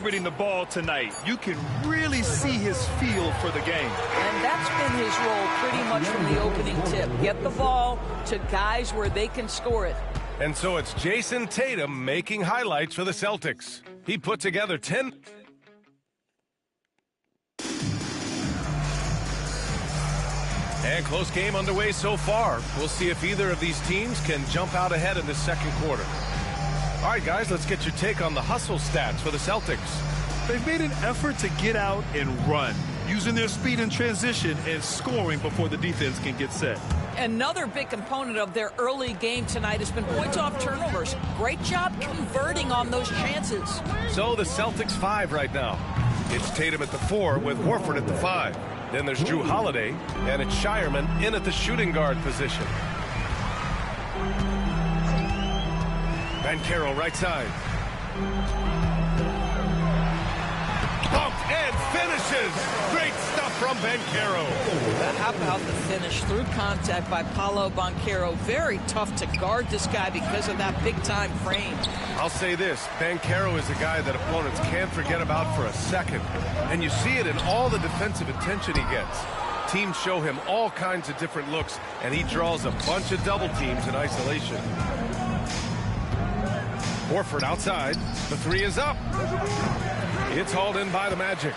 distributing the ball tonight. You can really see his feel for the game. And that's been his role pretty much from the opening tip. Get the ball to guys where they can score it. And so it's Jason Tatum making highlights for the Celtics. He put together 10... And close game underway so far. We'll see if either of these teams can jump out ahead in the second quarter. All right, guys, let's get your take on the hustle stats for the Celtics. They've made an effort to get out and run, using their speed in transition and scoring before the defense can get set. Another big component of their early game tonight has been points off turnovers. Great job converting on those chances. So the Celtics 5 right now. It's Tatum at the 4 with Horford at the 5. Then there's Drew Holiday, and it's Shireman in at the shooting guard position. Banchero right side. Bumped and finishes. Great stuff from Banchero. How about the finish through contact by Paolo Banchero? Very tough to guard this guy because of that big-time frame. I'll say this, Banchero is a guy that opponents can't forget about for a second. And you see it in all the defensive attention he gets. Teams show him all kinds of different looks, and he draws a bunch of double teams in isolation. Horford outside. The 3 is up. It's hauled in by the Magic.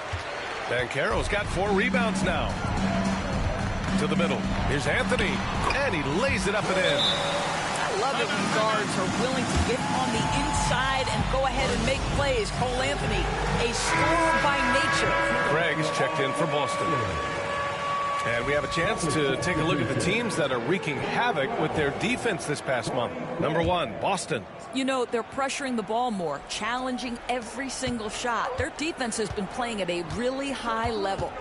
Banchero's got 4 rebounds now. To the middle. Here's Anthony, and he lays it up and in. I love it when guards are willing to get on the inside and go ahead and make plays. Cole Anthony, a scorer by nature. Craig is checked in for Boston. And we have a chance to take a look at the teams that are wreaking havoc with their defense this past month. Number 1, Boston. You know, they're pressuring the ball more, challenging every single shot. Their defense has been playing at a really high level.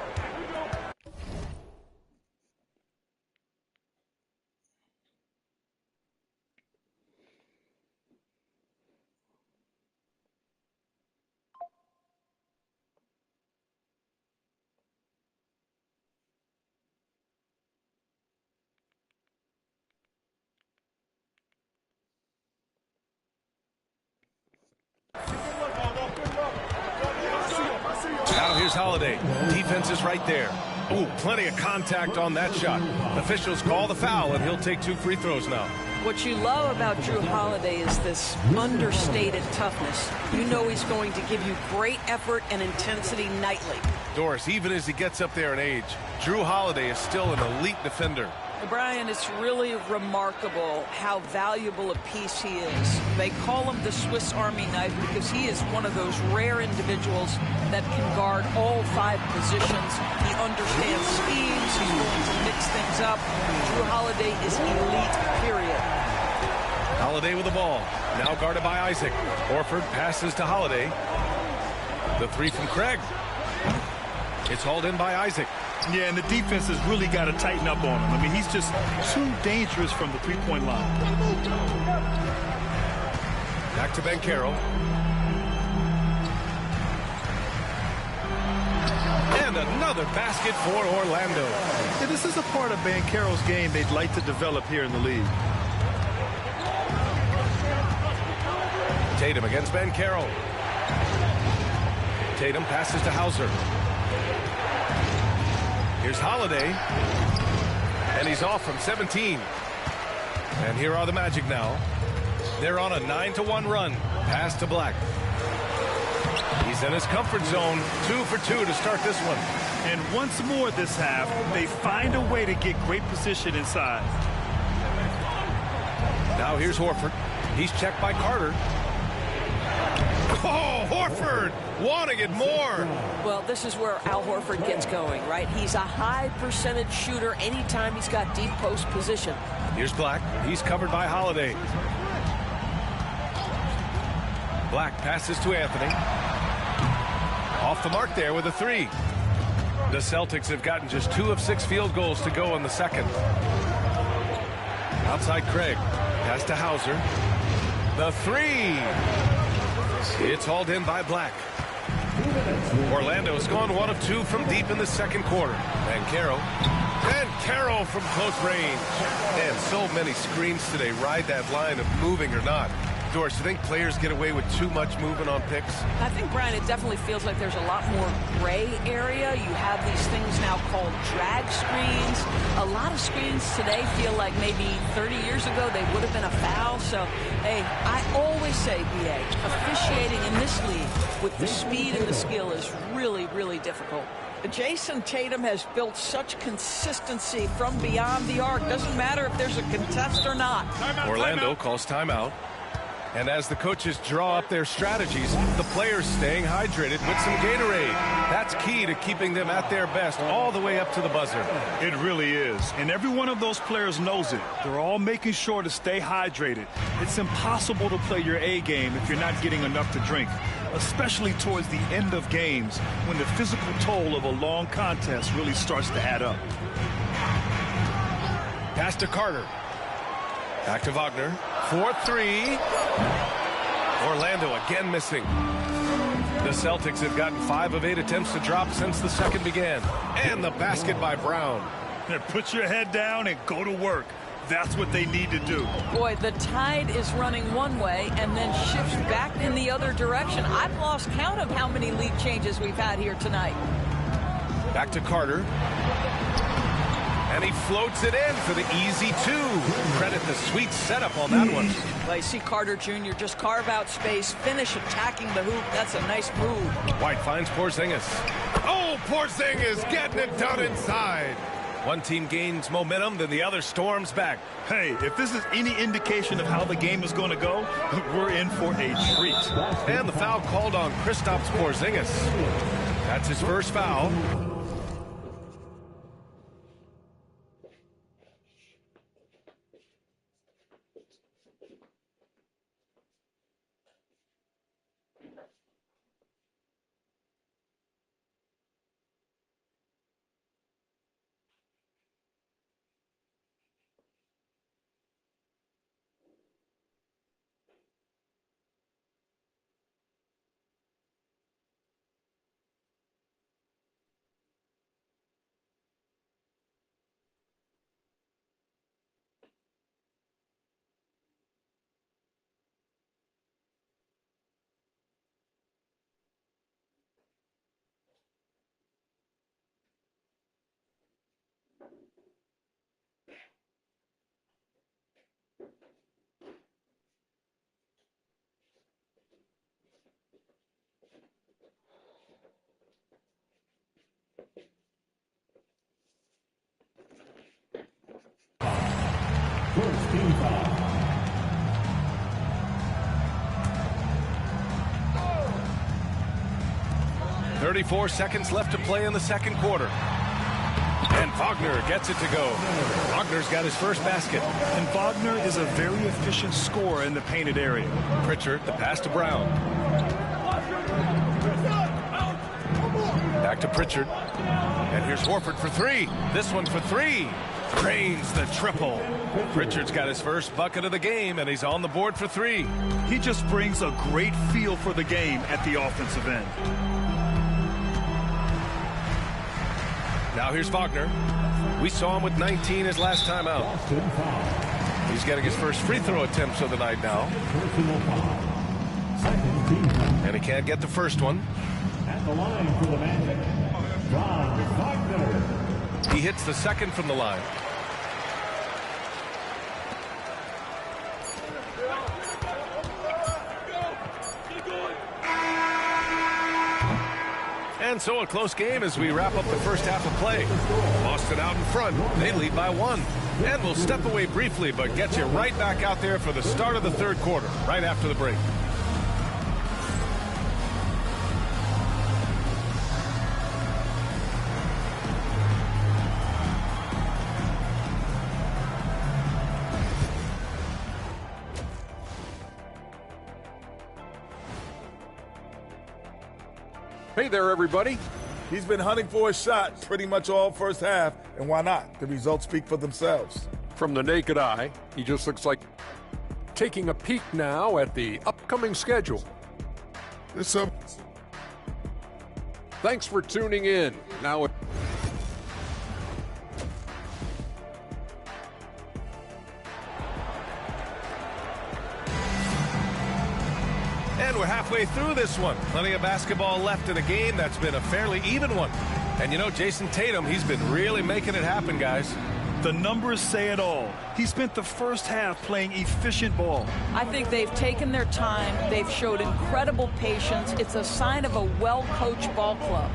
Now here's Holiday. Defense is right there. Ooh, plenty of contact on that shot. Officials call the foul, and he'll take 2 free throws now. What you love about Drew Holiday is this understated toughness. You know he's going to give you great effort and intensity nightly. Doris, even as he gets up there in age, Drew Holiday is still an elite defender. Brian, it's really remarkable how valuable a piece he is. They call him the Swiss Army knife because he is one of those rare individuals that can guard all 5 positions. He understands schemes. He's willing to mix things up. Drew Holiday is elite, period. Holiday with the ball. Now guarded by Isaac. Horford passes to Holiday. The 3 from Craig. It's hauled in by Isaac. Yeah, and the defense has really got to tighten up on him. I mean, he's just too dangerous from the three-point line. Back to Banchero. And another basket for Orlando. Yeah, this is a part of Banchero's game they'd like to develop here in the league. Tatum against Banchero. Tatum passes to Hauser. Here's Holiday. And he's off from 17. And here are the Magic now. They're on a 9-1 run. Pass to Black. He's in his comfort zone. 2 for 2 to start this one. And once more this half, they find a way to get great position inside. Now here's Horford. He's checked by Carter. Oh, Horford wanting it more. Well, this is where Al Horford gets going, right? He's a high percentage shooter anytime he's got deep post position. Here's Black. He's covered by Holiday. Black passes to Anthony. Off the mark there with a 3. The Celtics have gotten just 2 of 6 field goals to go in the second. Outside Craig. Pass to Hauser. The 3. It's hauled in by Black. Orlando's gone 1 of 2 from deep in the second quarter. Banchero from close range. And so many screens today ride that line of moving or not. Doris, do you think players get away with too much movement on picks? I think, Brian, it definitely feels like there's a lot more gray area. You have these things now called drag screens. A lot of screens today feel like maybe 30 years ago they would have been a foul. So, hey, I always say, BA, officiating in this league with the speed and the skill is really, really difficult. Jason Tatum has built such consistency from beyond the arc. Doesn't matter if there's a contest or not. Orlando calls timeout. And as the coaches draw up their strategies, the players staying hydrated with some Gatorade. That's key to keeping them at their best all the way up to the buzzer. It really is. And every one of those players knows it. They're all making sure to stay hydrated. It's impossible to play your A game if you're not getting enough to drink, especially towards the end of games when the physical toll of a long contest really starts to add up. Pass to Carter. Back to Wagner. 4-3. Orlando again missing. The Celtics have gotten 5 of 8 attempts to drop since the second began. And the basket by Brown. Put your head down and go to work. That's what they need to do. Boy, the tide is running one way and then shifts back in the other direction. I've lost count of how many lead changes we've had here tonight. Back to Carter. And he floats it in for the easy 2. Credit the sweet setup on that one. Well, you see Carter Jr. just carve out space, finish attacking the hoop. That's a nice move. White finds Porzingis. Oh, Porzingis getting it done inside. One team gains momentum, then the other storms back. Hey, if this is any indication of how the game is going to go, we're in for a treat. And the foul called on Kristaps Porzingis. That's his first foul. First team foul. .34 seconds left to play in the second quarter. And Wagner gets it to go. Wagner's got his first basket. And Wagner is a very efficient scorer in the painted area. Pritchard, the pass to Brown. Back to Pritchard. And here's Horford for 3. This one for 3. Drains the triple. Pritchard's got his first bucket of the game, and he's on the board for 3. He just brings a great feel for the game at the offensive end. Now here's Wagner. We saw him with 19 his last time out. He's getting his first free throw attempts of the night now. And he can't get the first one. At the line for the Magic, Franz Wagner. He hits the second from the line. And so a close game as we wrap up the first half of play. Boston out in front. They lead by 1. And we'll step away briefly, but get you right back out there for the start of the third quarter, right after the break. Hey there, everybody. He's been hunting for a shot pretty much all first half, and why not? The results speak for themselves. From the naked eye, he just looks like taking a peek now at the upcoming schedule. Thanks for tuning in. Now, halfway through this one. Plenty of basketball left in a game that's been a fairly even one. And you know, Jason Tatum, he's been really making it happen, guys. The numbers say it all. He spent the first half playing efficient ball. I think they've taken their time. They've showed incredible patience. It's a sign of a well-coached ball club.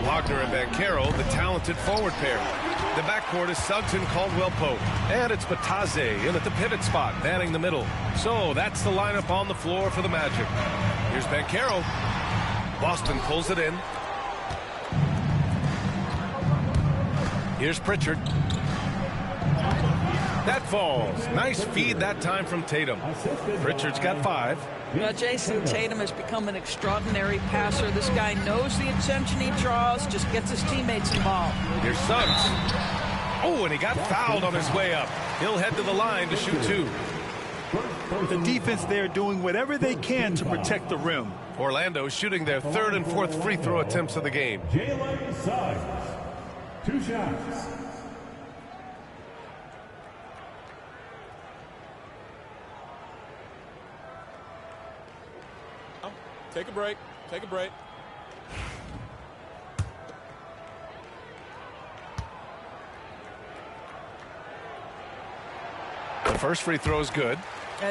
Wagner and Banchero, the talented forward pair. The backcourt is Suggs and Caldwell-Pope. And it's Bataze in at the pivot spot, manning the middle. So that's the lineup on the floor for the Magic. Here's Banchero. Boston pulls it in. Here's Pritchard. That falls. Nice feed that time from Tatum. Pritchard's got 5. Now, Jason Tatum has become an extraordinary passer. This guy knows the attention he draws, just gets his teammates involved. Here's Suggs. Oh, and he got fouled on his way up. He'll head to the line to shoot 2. The defense there doing whatever they can to protect the rim. Orlando shooting their 3rd and 4th free throw attempts of the game. Jalen Suggs. 2 shots. Take a break. Take a break. The first free throw is good.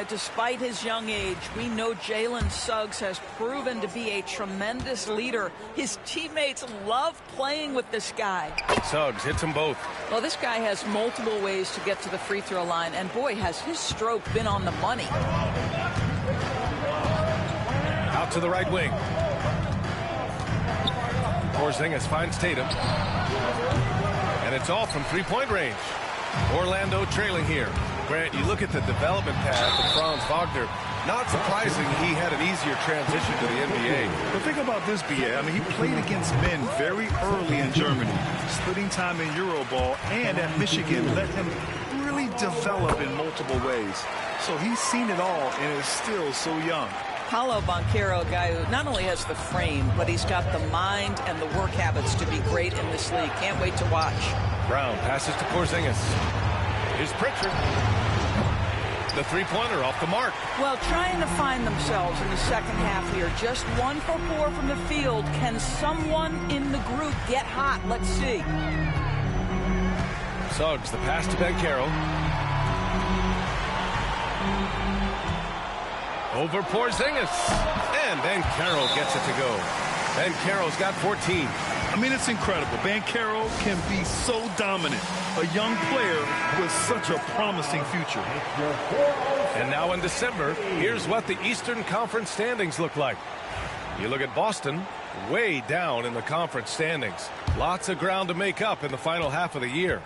Despite his young age, we know Jalen Suggs has proven to be a tremendous leader. His teammates love playing with this guy. Suggs hits them both. Well, this guy has multiple ways to get to the free throw line, and boy, has his stroke been on the money. Out to the right wing. Porzingis finds Tatum. And it's all from three-point range. Orlando trailing here. Grant, you look at the development path of Franz Wagner. Not surprising he had an easier transition to the NBA. But think about this, B.A. I mean, he played against men very early in Germany, splitting time in Euroball, and at Michigan let him really develop in multiple ways. So he's seen it all and is still so young. Paolo Banchero, a guy who not only has the frame, but he's got the mind and the work habits to be great in this league. Can't wait to watch. Brown passes to Porzingis. Here's Pritchard. The three-pointer off the mark. Well, trying to find themselves in the second half here. Just 1 for 4 from the field. Can someone in the group get hot? Let's see. Suggs, the pass to Banchero. Over Porzingis. And Banchero gets it to go. Banchero's got 14. I mean, it's incredible. Banchero can be so dominant. A young player with such a promising future. And now in December, here's what the Eastern Conference standings look like. You look at Boston, way down in the conference standings. Lots of ground to make up in the final half of the year.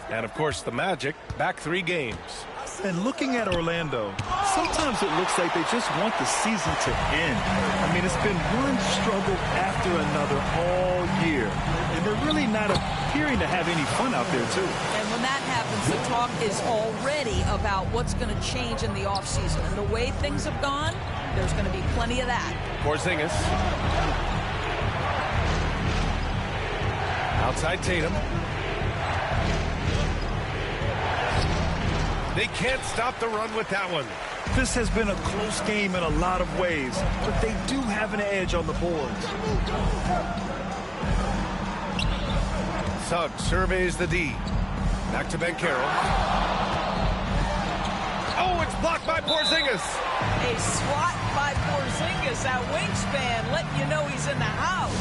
And, of course, the Magic back 3 games. And looking at Orlando, sometimes it looks like they just want the season to end. I mean, it's been one struggle after another all year. And they're really not appearing to have any fun out there, too. And when that happens, the talk is already about what's going to change in the offseason. And the way things have gone, there's going to be plenty of that. Porzingis. Outside Tatum. They can't stop the run with that one. This has been a close game in a lot of ways, but they do have an edge on the boards. Suggs surveys the D. Back to Banchero. Oh, it's blocked by Porzingis. A swat by Porzingis. That wingspan letting you know he's in the house.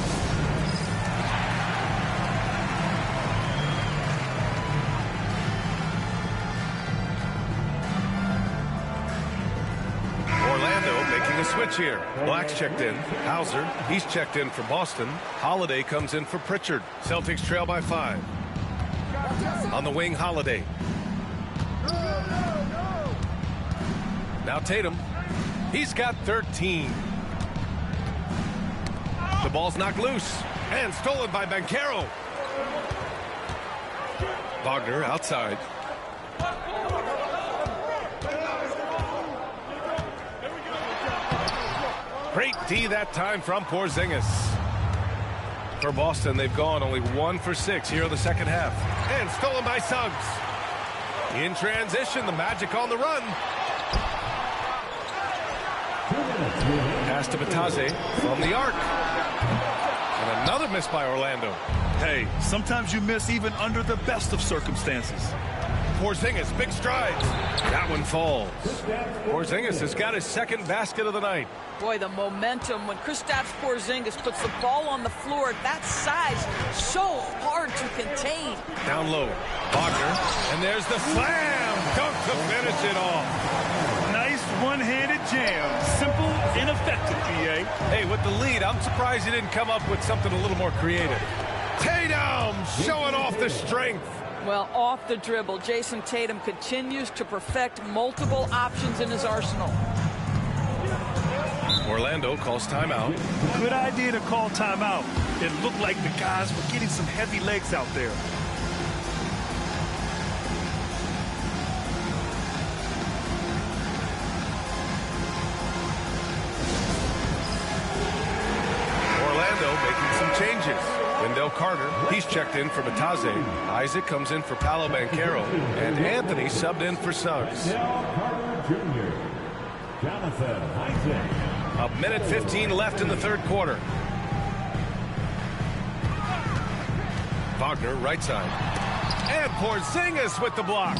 Making a switch here. Black's checked in. Hauser, he's checked in for Boston. Holiday comes in for Pritchard. Celtics trail by 5. On the wing, Holiday. Now Tatum. He's got 13. The ball's knocked loose and stolen by Banchero. Wagner outside. Great D that time from Porzingis. For Boston, they've gone only 1 for 6 here in the second half. And stolen by Suggs. In transition, the Magic on the run. Pass to Batase from the arc. And another miss by Orlando. Hey, sometimes you miss even under the best of circumstances. Porzingis, big strides. That one falls. Porzingis has got his second basket of the night. Boy, the momentum when Kristaps Porzingis puts the ball on the floor at that size, so hard to contain. Down low, Wagner, and there's the slam dunk to finish it off. Nice one-handed jam. Simple and effective, PA. Hey, with the lead, I'm surprised he didn't come up with something a little more creative. Tatum showing off the strength. Well, off the dribble, Jason Tatum continues to perfect multiple options in his arsenal. Orlando calls timeout. Good idea to call timeout. It looked like the guys were getting some heavy legs out there. Orlando making some changes. Wendell Carter, he's checked in for Batase. Isaac comes in for Paolo Banchero. And Anthony subbed in for Suggs. Wendell Carter Jr. Jonathan Isaac. A minute 15 left in the third quarter. Wagner, right side. And Porzingis with the block.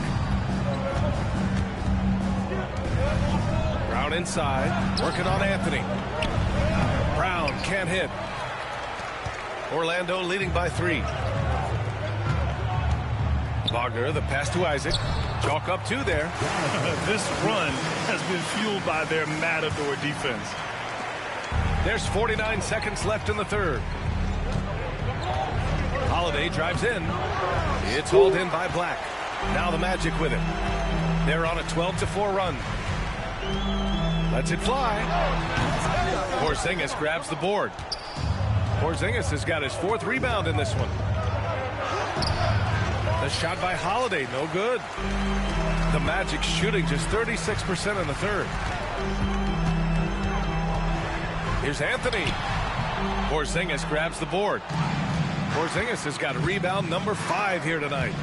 Brown inside, working on Anthony. Brown can't hit. Orlando leading by 3. Wagner, the pass to Isaac. Chalk up 2 there. This run has been fueled by their matador defense. There's 49 seconds left in the third. Holiday drives in. It's hauled in by Black. Now the Magic with it. They're on a 12-4 run. Lets it fly. Porzingis grabs the board. Porzingis has got his 4th rebound in this one. The shot by Holiday, no good. The Magic shooting just 36% in the third. Here's Anthony. Porzingis grabs the board. Porzingis has got rebound number 5 here tonight.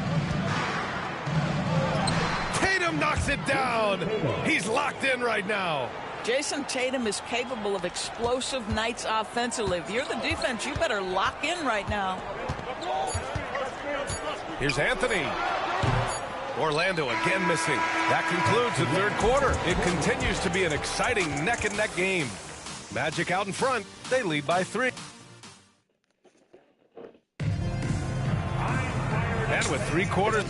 Tatum knocks it down. He's locked in right now. Jason Tatum is capable of explosive nights offensively. If you're the defense, you better lock in right now. Here's Anthony. Orlando again missing. That concludes the third quarter. It continues to be an exciting neck-and-neck game. Magic out in front. They lead by 3. And with 3 quarters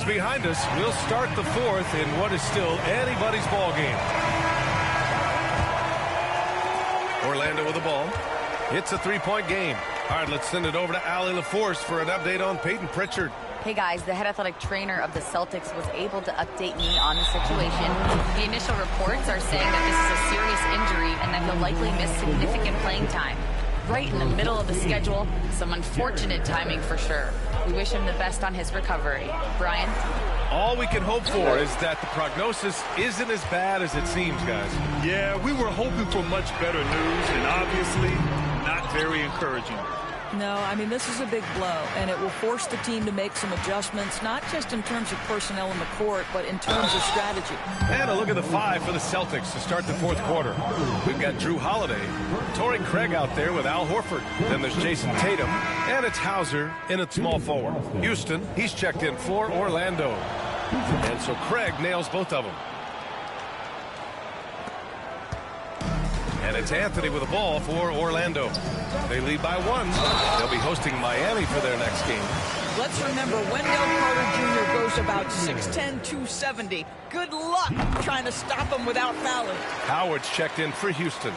Behind us, we'll start the fourth in what is still anybody's ball game. Orlando with the ball. It's a three-point game. All right, let's send it over to Allie LaForce for an update on Peyton Pritchard. Hey guys, the head athletic trainer of the Celtics was able to update me on the situation. The initial reports are saying that this is a serious injury and that he'll likely miss significant playing time. Right in the middle of the schedule, some unfortunate timing for sure. We wish him the best on his recovery. Brian? All we can hope for is that the prognosis isn't as bad as it seems, guys. Yeah, we were hoping for much better news, and obviously not very encouraging. No, I mean, this is a big blow, and it will force the team to make some adjustments, not just in terms of personnel in the court, but in terms of strategy. And a look at the five for the Celtics to start the fourth quarter. We've got Drew Holiday, Torrey Craig out there with Al Horford. Then there's Jason Tatum, and it's Hauser in at small forward. Houston, he's checked in for Orlando. And so Craig nails both of them. And it's Anthony with the ball for Orlando. They lead by one. They'll be hosting Miami for their next game. Let's remember, Wendell Carter Jr. goes about 6'10", 270. Good luck trying to stop him without fouling. Howard's checked in for Houston.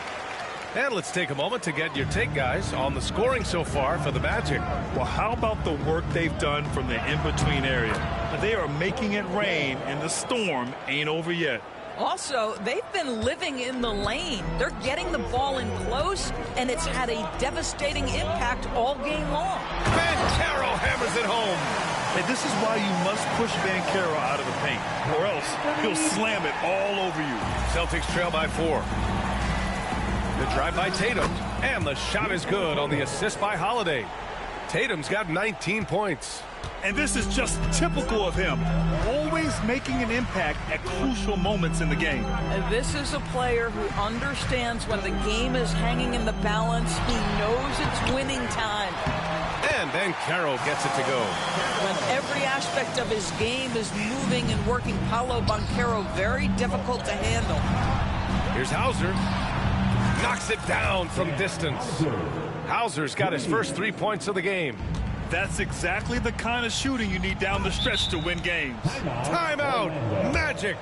And let's take a moment to get your take, guys, on the scoring so far for the Magic. Well, how about the work they've done from the in-between area? They are making it rain, and the storm ain't over yet. Also, they've been living in the lane. They're getting the ball in close, and it's had a devastating impact all game long. Banchero hammers it home. And this is why you must push Banchero out of the paint, or else he'll slam it all over you. Celtics trail by 4. The drive by Tatum, and the shot is good on the assist by Holiday. Tatum's got 19 points. And this is just typical of him, always making an impact at crucial moments in the game. And this is a player who understands when the game is hanging in the balance. He knows it's winning time. And Banchero gets it to go. When every aspect of his game is moving and working, Paolo Banchero very difficult to handle. Here's Hauser. Knocks it down from distance. Hauser's got his first 3 points of the game. That's exactly the kind of shooting you need down the stretch to win games. Timeout, Magic.